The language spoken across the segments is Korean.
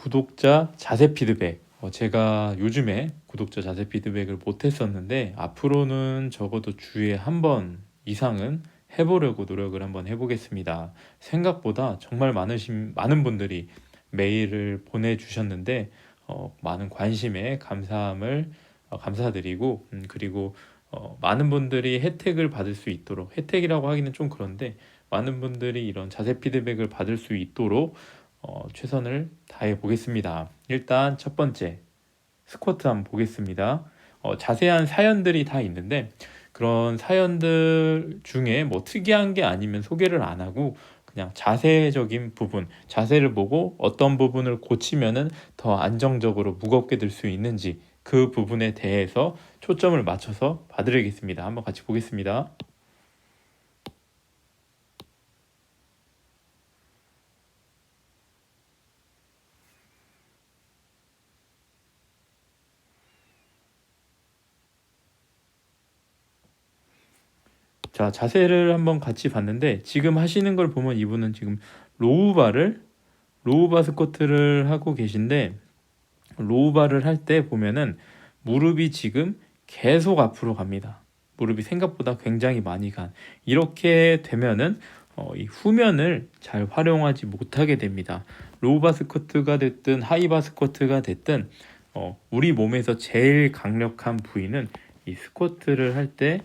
구독자 자세 피드백. 제가 요즘에 구독자 자세 피드백을 못 했었는데 앞으로는 적어도 주에 한 번 이상은 해보려고 노력을 한번 해보겠습니다. 생각보다 정말 많은 분들이 메일을 보내주셨는데 많은 관심에 감사함을 감사드리고, 그리고 많은 분들이 혜택을 받을 수 있도록, 혜택이라고 하기는 좀 그런데 많은 분들이 이런 자세 피드백을 받을 수 있도록 최선을 다해 보겠습니다. 일단 첫 번째 스쿼트 한번 보겠습니다. 자세한 사연들이 다 있는데 그런 사연들 중에 뭐 특이한 게 아니면 소개를 안 하고 그냥 자세적인 부분, 자세를 보고 어떤 부분을 고치면은 더 안정적으로 무겁게 들 수 있는지 그 부분에 대해서 초점을 맞춰서 봐드리겠습니다. 한번 같이 보겠습니다. 자, 자세를 한번 같이 봤는데 지금 하시는 걸 보면 이분은 지금 로우바 스쿼트를 하고 계신데, 로우바를 할 때 보면은 무릎이 지금 계속 앞으로 갑니다. 무릎이 생각보다 굉장히 많이 이렇게 되면은 이 후면을 잘 활용하지 못하게 됩니다. 로우바 스쿼트가 됐든 하이바 스쿼트가 됐든 우리 몸에서 제일 강력한 부위는 이 스쿼트를 할때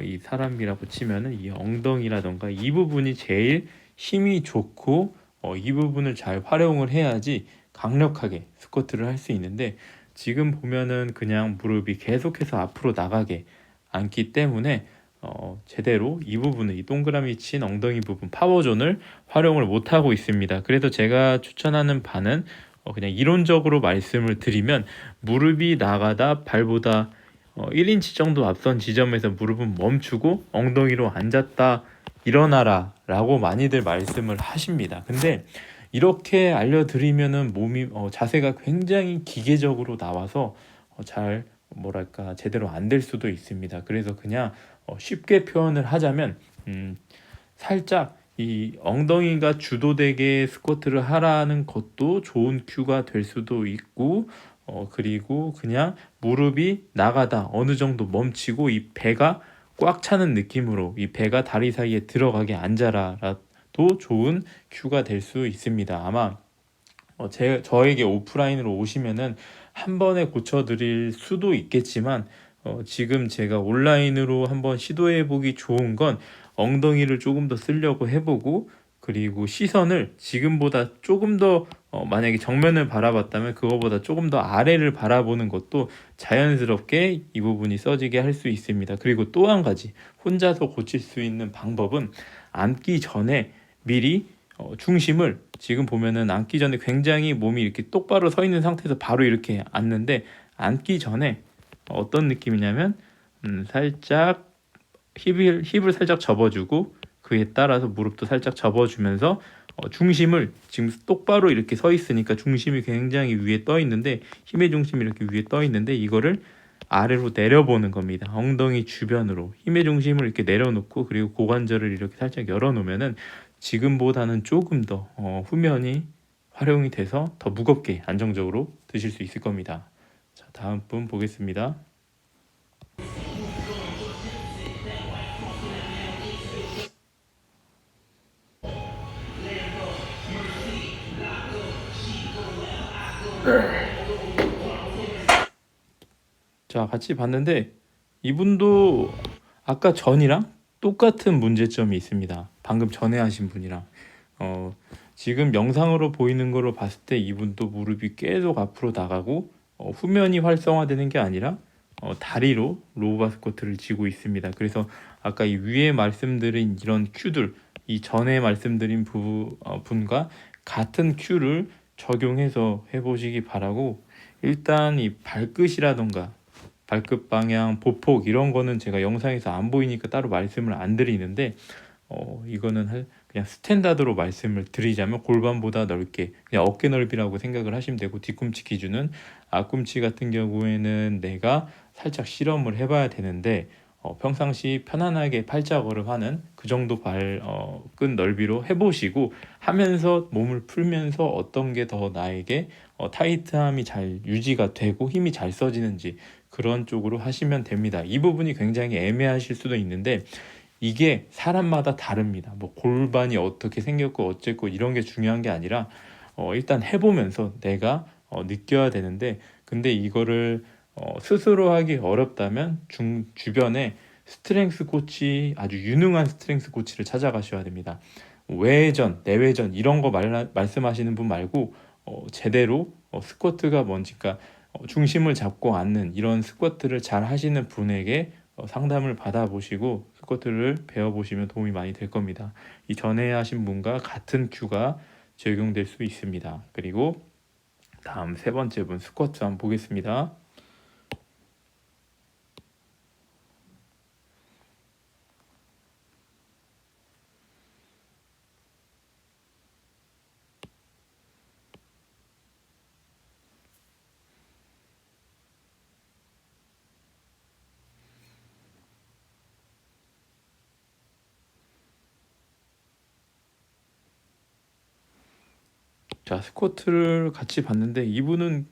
이 사람이라고 치면은 이 엉덩이라던가 이 부분이 제일 힘이 좋고 이 부분을 잘 활용을 해야지 강력하게 스쿼트를 할 수 있는데, 지금 보면은 그냥 무릎이 계속해서 앞으로 나가게 앉기 때문에 제대로 이 부분을, 이 동그라미 친 엉덩이 부분 파워존을 활용을 못하고 있습니다. 그래서 제가 추천하는 바는 그냥 이론적으로 말씀을 드리면 무릎이 나가다 발보다 1인치 정도 앞선 지점에서 무릎은 멈추고 엉덩이로 앉았다 일어나라 라고 많이들 말씀을 하십니다. 근데 이렇게 알려드리면은 몸이 자세가 굉장히 기계적으로 나와서 잘 뭐랄까 제대로 안 될 수도 있습니다. 그래서 그냥 쉽게 표현을 하자면 살짝 이 엉덩이가 주도되게 스쿼트를 하라는 것도 좋은 큐가 될 수도 있고, 그리고 그냥 무릎이 나가다 어느 정도 멈추고 이 배가 꽉 차는 느낌으로 이 배가 다리 사이에 들어가게 앉아라도 좋은 큐가 될 수 있습니다. 아마 저에게 오프라인으로 오시면은 한 번에 고쳐드릴 수도 있겠지만 지금 제가 온라인으로 한번 시도해 보기 좋은 건 엉덩이를 조금 더 쓰려고 해보고, 그리고 시선을 지금보다 조금 더 만약에 정면을 바라봤다면 그거보다 조금 더 아래를 바라보는 것도 자연스럽게 이 부분이 써지게 할 수 있습니다. 그리고 또 한 가지 혼자서 고칠 수 있는 방법은 앉기 전에 미리 중심을, 지금 보면은 앉기 전에 굉장히 몸이 이렇게 똑바로 서 있는 상태에서 바로 이렇게 앉는데, 앉기 전에 어떤 느낌이냐면 살짝 힙을 살짝 접어주고 그에 따라서 무릎도 살짝 접어주면서 중심을, 지금 똑바로 이렇게 서 있으니까 중심이 굉장히 위에 떠 있는데, 힘의 중심이 이렇게 위에 떠 있는데 이거를 아래로 내려보는 겁니다. 엉덩이 주변으로 힘의 중심을 이렇게 내려놓고, 그리고 고관절을 이렇게 살짝 열어놓으면은 지금보다는 조금 더 후면이 활용이 돼서 더 무겁게 안정적으로 드실 수 있을 겁니다. 자, 다음 분 보겠습니다. 자, 같이 봤는데 이분도 아까 전이랑 똑같은 문제점이 있습니다. 방금 전에 하신 분이랑 지금 영상으로 보이는 거로 봤을 때 이분도 무릎이 계속 앞으로 나가고 후면이 활성화되는 게 아니라 다리로 로우바 스쿼트를 쥐고 있습니다. 그래서 아까 이 위에 말씀드린 이런 큐들, 이 전에 말씀드린 분과 같은 큐를 적용해서 해보시기 바라고, 일단 이 발끝이라던가 발끝 방향, 보폭 이런 거는 제가 영상에서 안 보이니까 따로 말씀을 안 드리는데 이거는 그냥 스탠다드로 말씀을 드리자면 골반보다 넓게 그냥 어깨 넓이라고 생각을 하시면 되고, 뒤꿈치 기준은 앞꿈치 같은 경우에는 내가 살짝 실험을 해봐야 되는데 평상시 편안하게 팔자걸음하는 그 정도 끈 넓이로 해보시고 하면서 몸을 풀면서 어떤 게 더 나에게 타이트함이 잘 유지가 되고 힘이 잘 써지는지 그런 쪽으로 하시면 됩니다. 이 부분이 굉장히 애매하실 수도 있는데 이게 사람마다 다릅니다. 뭐 골반이 어떻게 생겼고 어쨌고 이런 게 중요한 게 아니라 일단 해보면서 내가 느껴야 되는데 근데 이거를 스스로 하기 어렵다면 주변에 스트렝스 코치 아주 유능한 스트렝스 코치를 찾아가셔야 됩니다. 외회전, 내외전 이런 거 말씀하시는 분 말고 제대로 스쿼트가 뭔지 그러니까 중심을 잡고 앉는 이런 스쿼트를 잘 하시는 분에게 상담을 받아보시고 스쿼트를 배워보시면 도움이 많이 될 겁니다. 이 전에 하신 분과 같은 큐가 적용될 수 있습니다. 그리고 다음 세 번째 분 스쿼트 한번 보겠습니다. 자, 스쿼트를 같이 봤는데 이분은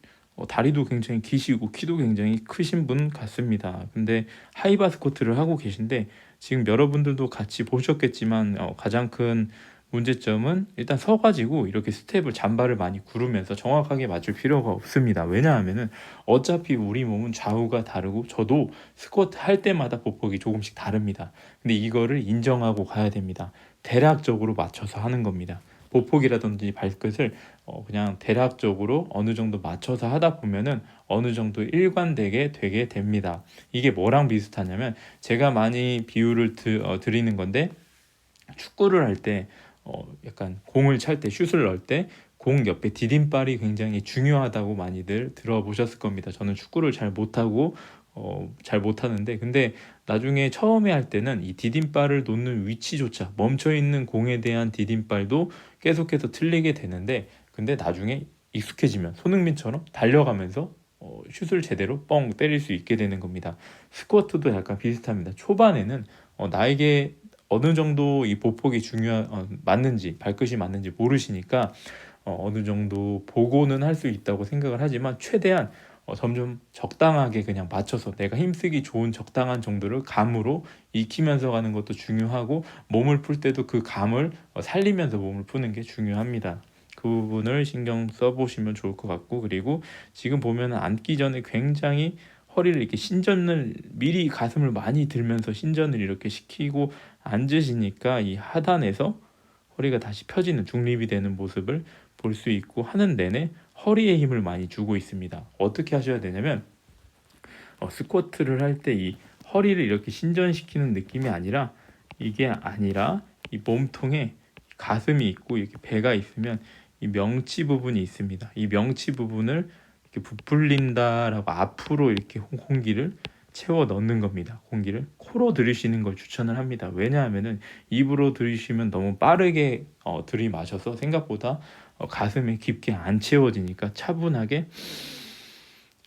다리도 굉장히 기시고 키도 굉장히 크신 분 같습니다. 근데 하이바 스쿼트를 하고 계신데 지금 여러분들도 같이 보셨겠지만 가장 큰 문제점은 일단 서가지고 이렇게 스텝을 잠바를 많이 구르면서 정확하게 맞출 필요가 없습니다. 왜냐하면은 어차피 우리 몸은 좌우가 다르고 저도 스쿼트 할 때마다 보폭이 조금씩 다릅니다. 근데 이거를 인정하고 가야 됩니다. 대략적으로 맞춰서 하는 겁니다. 보폭이라든지 발끝을 그냥 대략적으로 어느 정도 맞춰서 하다 보면은 어느 정도 일관되게 되게 됩니다. 이게 뭐랑 비슷하냐면 제가 많이 비유를 드리는 건데 축구를 할 때 약간 공을 찰 때 슛을 넣을 때 공 옆에 디딤발이 굉장히 중요하다고 많이들 들어보셨을 겁니다. 저는 축구를 잘 못하고 잘 못하는데 근데 나중에 처음에 할 때는 이 디딤발을 놓는 위치조차 멈춰 있는 공에 대한 디딤발도 계속해서 틀리게 되는데 근데 나중에 익숙해지면 손흥민처럼 달려가면서 슛을 제대로 뻥 때릴 수 있게 되는 겁니다. 스쿼트도 약간 비슷합니다. 초반에는 나에게 어느 정도 이 보폭이 맞는지 발끝이 맞는지 모르시니까 어느 정도 보고는 할 수 있다고 생각을 하지만 최대한 점점 적당하게 그냥 맞춰서 내가 힘쓰기 좋은 적당한 정도를 감으로 익히면서 가는 것도 중요하고 몸을 풀 때도 그 감을 살리면서 몸을 푸는 게 중요합니다. 그 부분을 신경 써보시면 좋을 것 같고 그리고 지금 보면 앉기 전에 굉장히 허리를 이렇게 신전을 미리 가슴을 많이 들면서 신전을 이렇게 시키고 앉으시니까 이 하단에서 허리가 다시 펴지는 중립이 되는 모습을 볼 수 있고 하는 내내 허리에 힘을 많이 주고 있습니다. 어떻게 하셔야 되냐면 스쿼트를 할 때 이 허리를 이렇게 신전시키는 느낌이 아니라 이게 아니라 이 몸통에 가슴이 있고 이렇게 배가 있으면 이 명치 부분이 있습니다. 이 명치 부분을 이렇게 부풀린다라고 앞으로 이렇게 공기를 채워 넣는 겁니다. 공기를 코로 들이쉬는 걸 추천을 합니다. 왜냐하면은 입으로 들이쉬면 너무 빠르게 들이마셔서 생각보다 가슴에 깊게 안 채워지니까 차분하게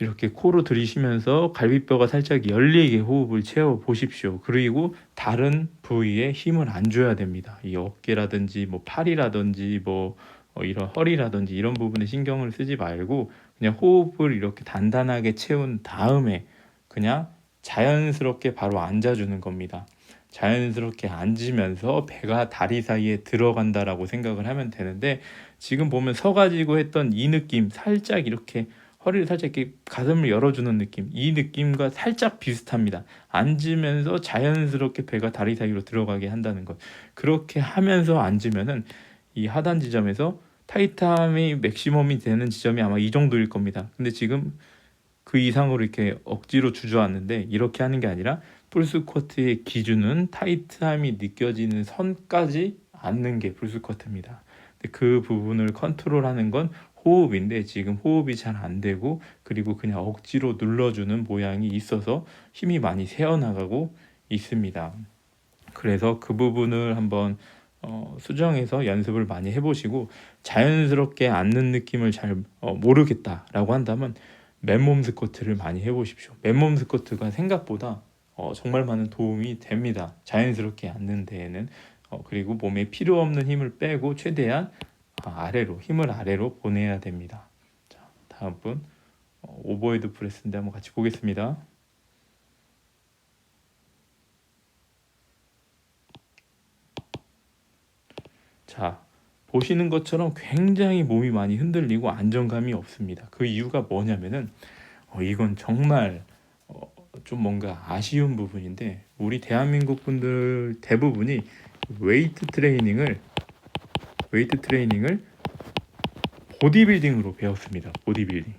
이렇게 코로 들이쉬면서 갈비뼈가 살짝 열리게 호흡을 채워 보십시오. 그리고 다른 부위에 힘을 안 줘야 됩니다. 이 어깨라든지 뭐 팔이라든지 뭐 이런 허리라든지 이런 부분에 신경을 쓰지 말고 그냥 호흡을 이렇게 단단하게 채운 다음에 그냥 자연스럽게 바로 앉아주는 겁니다. 자연스럽게 앉으면서 배가 다리 사이에 들어간다라고 생각을 하면 되는데 지금 보면 서가지고 했던 이 느낌 살짝 이렇게 허리를 살짝 이렇게 가슴을 열어주는 느낌 이 느낌과 살짝 비슷합니다. 앉으면서 자연스럽게 배가 다리 사이로 들어가게 한다는 것 그렇게 하면서 앉으면은 이 하단 지점에서 타이트함이 맥시멈이 되는 지점이 아마 이 정도일 겁니다. 근데 지금 그 이상으로 이렇게 억지로 주저앉는데 이렇게 하는 게 아니라 풀스쿼트의 기준은 타이트함이 느껴지는 선까지 앉는 게 풀스쿼트입니다. 근데 그 부분을 컨트롤하는 건 호흡인데 지금 호흡이 잘 안 되고 그리고 그냥 억지로 눌러주는 모양이 있어서 힘이 많이 새어나가고 있습니다. 그래서 그 부분을 한번 수정해서 연습을 많이 해보시고 자연스럽게 앉는 느낌을 잘 모르겠다라고 한다면 맨몸 스쿼트를 많이 해보십시오. 맨몸 스쿼트가 생각보다 정말 많은 도움이 됩니다. 자연스럽게 앉는 데에는. 그리고 몸에 필요 없는 힘을 빼고 최대한 힘을 아래로 보내야 됩니다. 자, 다음 분 오버헤드 프레스인데 한번 같이 보겠습니다. 자, 보시는 것처럼 굉장히 몸이 많이 흔들리고 안정감이 없습니다. 그 이유가 뭐냐면은 이건 정말 좀 뭔가 아쉬운 부분인데, 우리 대한민국 분들 대부분이 웨이트 트레이닝을 보디빌딩으로 배웠습니다. 보디빌딩.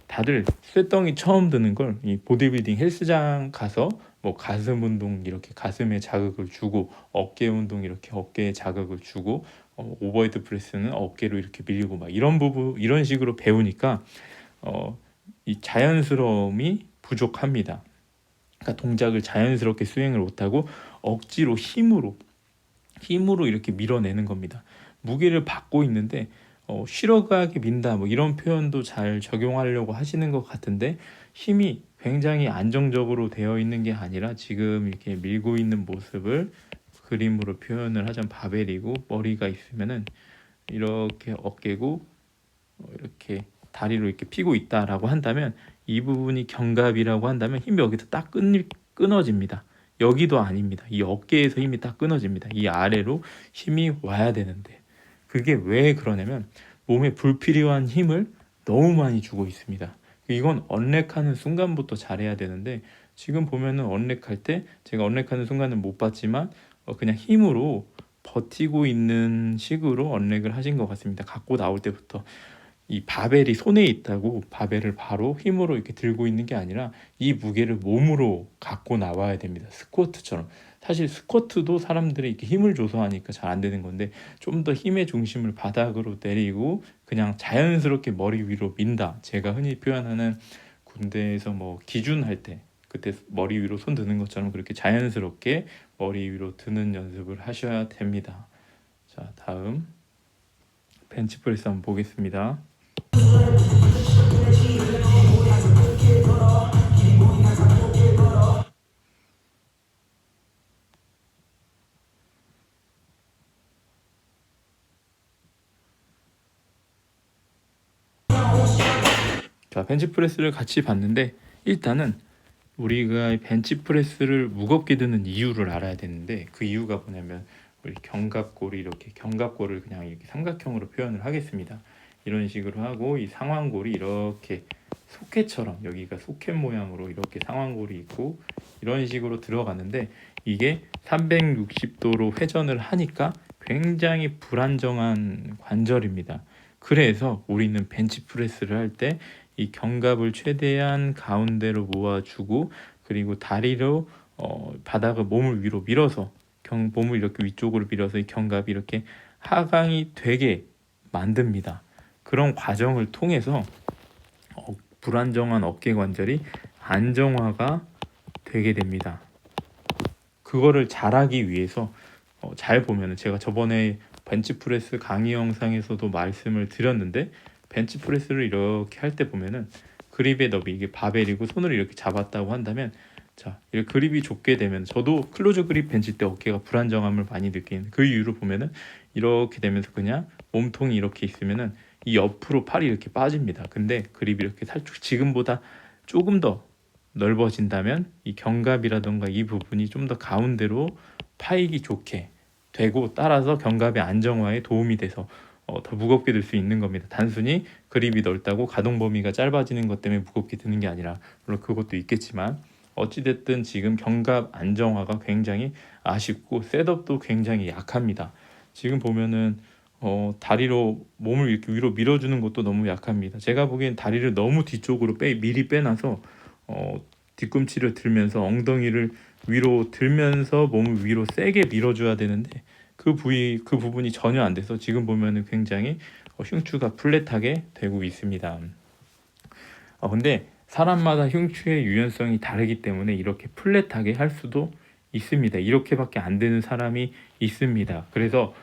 다들 쇳덩이 처음 드는 걸 이 보디빌딩 헬스장 가서 뭐 가슴 운동 이렇게 가슴에 자극을 주고, 어깨 운동 이렇게 어깨에 자극을 주고, 오버헤드 프레스는 어깨로 이렇게 밀고 막 이런 식으로 배우니까 이 자연스러움이 부족합니다. 그러니까 동작을 자연스럽게 수행을 못하고 억지로 힘으로 이렇게 밀어내는 겁니다. 무게를 받고 있는데 쉬러가게 민다 뭐 이런 표현도 잘 적용하려고 하시는 것 같은데, 힘이 굉장히 안정적으로 되어 있는 게 아니라 지금 이렇게 밀고 있는 모습을 그림으로 표현을 하자면 바벨이고, 머리가 있으면은 이렇게 어깨고 이렇게 다리로 이렇게 피고 있다라고 한다면, 이 부분이 견갑이라고 한다면 힘이 여기서 딱 끊어집니다. 여기도 아닙니다. 이 어깨에서 힘이 딱 끊어집니다. 이 아래로 힘이 와야 되는데, 그게 왜 그러냐면 몸에 불필요한 힘을 너무 많이 주고 있습니다. 이건 언렉하는 순간부터 잘해야 되는데, 지금 보면은 언렉할 때 제가 언렉하는 순간은 못 봤지만 그냥 힘으로 버티고 있는 식으로 언렉을 하신 것 같습니다. 갖고 나올 때부터 이 바벨이 손에 있다고 바벨을 바로 힘으로 이렇게 들고 있는 게 아니라 이 무게를 몸으로 갖고 나와야 됩니다. 스쿼트처럼. 사실 스쿼트도 사람들이 이렇게 힘을 줘서 하니까 잘 안 되는 건데, 좀 더 힘의 중심을 바닥으로 내리고 그냥 자연스럽게 머리 위로 민다. 제가 흔히 표현하는 군대에서 뭐 기준할 때 그때 머리 위로 손 드는 것처럼 그렇게 자연스럽게 머리 위로 드는 연습을 하셔야 됩니다. 자, 다음 벤치프레스 한번 보겠습니다. 자, 벤치프레스를 같이 봤는데, 일단은 우리가 벤치프레스를 무겁게 드는 이유를 알아야 되는데, 그 이유가 뭐냐면 우리 견갑골이 이렇게 견갑골을 그냥 이렇게 삼각형으로 표현을 하겠습니다. 이런 식으로 하고 이 상완골이 이렇게 소켓처럼, 여기가 소켓 모양으로 이렇게 상완골이 있고 이런 식으로 들어가는데, 이게 360도로 회전을 하니까 굉장히 불안정한 관절입니다. 그래서 우리는 벤치프레스를 할 때 이 견갑을 최대한 가운데로 모아주고, 그리고 다리로 바닥을 몸을 위로 밀어서 몸을 이렇게 위쪽으로 밀어서 이 견갑이 이렇게 하강이 되게 만듭니다. 그런 과정을 통해서 불안정한 어깨 관절이 안정화가 되게 됩니다. 그거를 잘하기 위해서 잘 보면은, 제가 저번에 벤치프레스 강의 영상에서도 말씀을 드렸는데, 벤치프레스를 이렇게 할 때 보면은 그립의 너비, 이게 바벨이고 손을 이렇게 잡았다고 한다면, 자, 이렇게 그립이 좁게 되면, 저도 클로즈 그립 벤치 때 어깨가 불안정함을 많이 느끼는 그 이유를 보면은, 이렇게 되면서 그냥 몸통이 이렇게 있으면은 이 옆으로 팔이 이렇게 빠집니다. 근데 그립이 이렇게 살짝 지금보다 조금 더 넓어진다면 이 견갑이라던가 이 부분이 좀 더 가운데로 파이기 좋게 되고, 따라서 견갑의 안정화에 도움이 돼서 더 무겁게 들 수 있는 겁니다. 단순히 그립이 넓다고 가동 범위가 짧아지는 것 때문에 무겁게 드는 게 아니라, 물론 그것도 있겠지만 어찌됐든 지금 견갑 안정화가 굉장히 아쉽고 셋업도 굉장히 약합니다. 지금 보면은 다리로 몸을 이렇게 위로 밀어주는 것도 너무 약합니다. 제가 보기엔 다리를 너무 뒤쪽으로 미리 빼놔서 뒤꿈치를 들면서 엉덩이를 위로 들면서 몸을 위로 세게 밀어줘야 되는데, 그 부분이 전혀 안 돼서 지금 보면은 굉장히 흉추가 플랫하게 되고 있습니다. 근데 사람마다 흉추의 유연성이 다르기 때문에 이렇게 플랫하게 할 수도 있습니다. 이렇게밖에 안 되는 사람이 있습니다. 그래서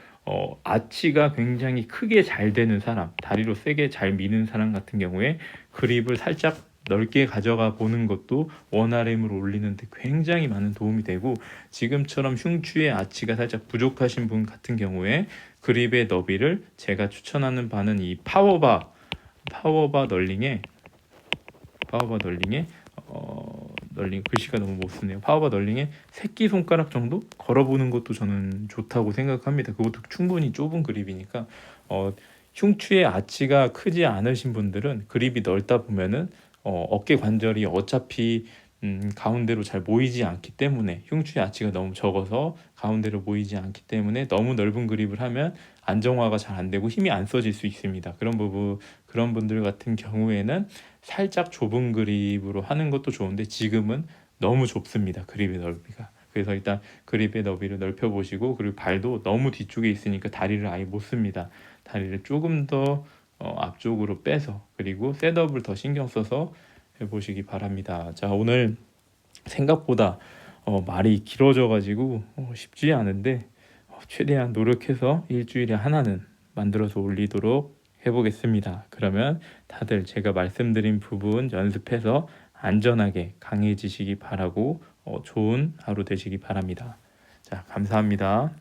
아치가 굉장히 크게 잘 되는 사람, 다리로 세게 잘 미는 사람 같은 경우에 그립을 살짝 넓게 가져가 보는 것도 원RM을 올리는데 굉장히 많은 도움이 되고, 지금처럼 흉추의 아치가 살짝 부족하신 분 같은 경우에 그립의 너비를 제가 추천하는 바는 이 파워바 널링에 널링 글씨가 너무 못 쓰네요. 파워바 널링에 새끼손가락 정도 걸어보는 것도 저는 좋다고 생각합니다. 그것도 충분히 좁은 그립이니까 흉추의 아치가 크지 않으신 분들은 그립이 넓다 보면은 어깨 관절이 어차피 가운데로 잘 모이지 않기 때문에, 흉추의 아치가 너무 적어서 가운데로 모이지 않기 때문에 너무 넓은 그립을 하면 안정화가 잘 안 되고 힘이 안 써질 수 있습니다. 그런 분들 같은 경우에는 살짝 좁은 그립으로 하는 것도 좋은데, 지금은 너무 좁습니다. 그립의 넓이가. 그래서 일단 그립의 너비를 넓혀 보시고, 그리고 발도 너무 뒤쪽에 있으니까 다리를 아예 못 씁니다. 다리를 조금 더 앞쪽으로 빼서, 그리고 셋업을 더 신경 써서 해보시기 바랍니다. 자, 오늘 생각보다 말이 길어져 가지고 쉽지 않은데, 최대한 노력해서 일주일에 하나는 만들어서 올리도록 해보겠습니다. 그러면 다들 제가 말씀드린 부분 연습해서 안전하게 강해지시기 바라고 좋은 하루 되시기 바랍니다. 자, 감사합니다.